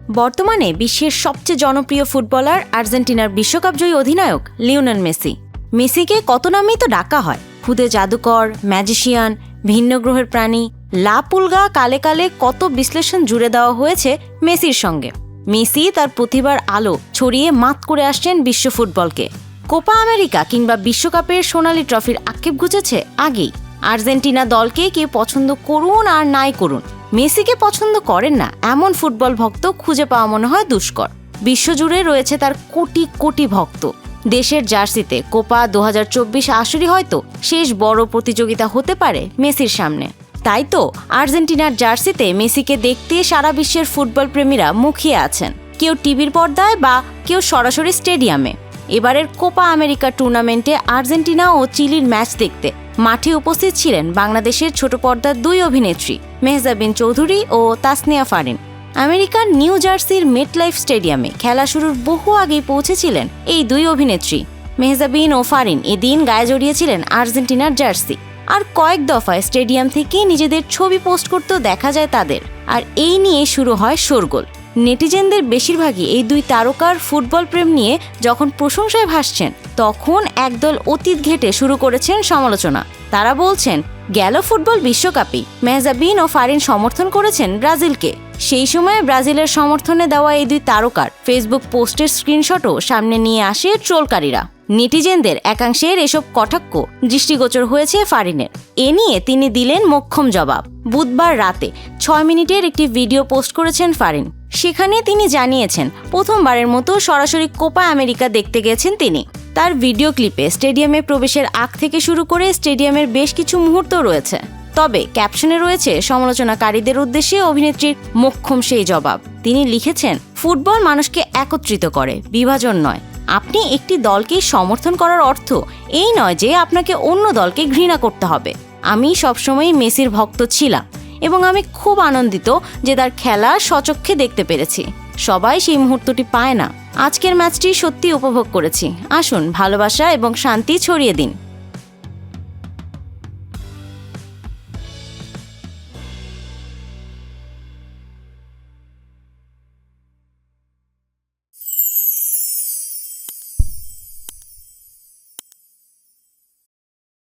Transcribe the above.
বর্তমানে বিশ্বের সবচেয়ে জনপ্রিয় ফুটবলার আর্জেন্টিনার বিশ্বকাপজয়ী অধিনায়ক লিওনেল মেসি। মেসিকে কত নামেই তো ডাকা হয়, খুদে জাদুকর, ম্যাজিশিয়ান, ভিন্ন গ্রহের প্রাণী, লা পুলগা, কালে কালে কত বিশ্লেষণ জুড়ে দেওয়া হয়েছে মেসির সঙ্গে। মেসি তার প্রতিভার আলো ছড়িয়ে মাত করে আসছেন বিশ্ব ফুটবলকে। কোপা আমেরিকা কিংবা বিশ্বকাপের সোনালি ট্রফির আক্ষেপ ঘুচেছে আগেই। আর্জেন্টিনা দলকে কেউ পছন্দ করুন আর নাই করুন, মেসিকে পছন্দ করেন না এমন ফুটবল ভক্ত খুঁজে পাওয়া মনে হয় দুষ্কর। বিশ্বজুড়ে রয়েছে তার কোটি কোটি ভক্ত। দেশের জার্সিতে কোপা 2024 আসরই হয়তো শেষ বড় প্রতিযোগিতা হতে পারে মেসির সামনে। তাই তো আর্জেন্টিনার জার্সিতে মেসিকে দেখতে সারা বিশ্বের ফুটবল প্রেমীরা মুখিয়ে আছেন, কেউ টিভির পর্দায় বা কেউ সরাসরি স্টেডিয়ামে। এবারের কোপা আমেরিকা টুর্নামেন্টে আর্জেন্টিনা ও চিলির ম্যাচ দেখতে মাঠে উপস্থিত ছিলেন বাংলাদেশের ছোট পর্দার দুই অভিনেত্রী মেহজাবিন চৌধুরী ও তাসনিয়া ফারিন। আমেরিকার নিউ জার্সির মেটলাইফ স্টেডিয়ামে খেলা শুরুর বহু আগেই পৌঁছেছিলেন এই দুই অভিনেত্রী। মেহজাবিন ও ফারিন এদিন গায়ে জড়িয়েছিলেন আর্জেন্টিনার জার্সি, আর কয়েক দফায় স্টেডিয়াম থেকে নিজেদের ছবি পোস্ট করতেও দেখা যায় তাদের। আর এই নিয়ে শুরু হয় শোরগোল। নেটিজেনদের বেশিরভাগই এই দুই তারকার ফুটবল প্রেম নিয়ে যখন প্রশংসায় ভাসছেন, তখন একদল অতীত ঘেঁটে শুরু করেছেন সমালোচনা। তারা বলছেন, গেল ফুটবল বিশ্বকাপে মেহজাবিন ও ফারিন সমর্থন করেছেন ব্রাজিলকে। সেই সময় ব্রাজিলের সমর্থনে দেওয়া এই দুই তারকার ফেসবুক পোস্টের স্ক্রিনশটও সামনে নিয়ে আসে ট্রোলকারীরা। নেটিজেনদের একাংশের এসব কটাক্ষ দৃষ্টিগোচর হয়েছে ফারিনের। এ নিয়ে তিনি দিলেন মোক্ষম জবাব। বুধবার রাতে 6 মিনিটের একটি ভিডিও পোস্ট করেছেন ফারিন। সেখানে তিনি জানিয়েছেন, প্রথমবারের মতো সরাসরি কোপা আমেরিকা দেখতে গেছেন তিনি। তার ভিডিও ক্লিপে স্টেডিয়ামে প্রবেশের আগ থেকে শুরু করে স্টেডিয়ামের বেশ কিছু মুহূর্ত রয়েছে। তবে ক্যাপশনে রয়েছে সমালোচনাকারীদের উদ্দেশ্যে অভিনেত্রীর মোক্ষম সেই জবাব। তিনি লিখেছেন, ফুটবল মানুষকে একত্রিত করে, বিভাজন নয়। আপনি একটি দলকে সমর্থন করার অর্থ এই নয় যে আপনাকে অন্য দলকে ঘৃণা করতে হবে। আমি সবসময়ই মেসির ভক্ত ছিলাম এবং আমি খুব আনন্দিত যে তার খেলা স্বচক্ষে দেখতে পেরেছি। সবাই সেই মুহূর্তটি পায় না। আজকের ম্যাচটি সত্যি উপভোগ করেছি। আসুন ভালোবাসা এবং শান্তি ছড়িয়ে দিন।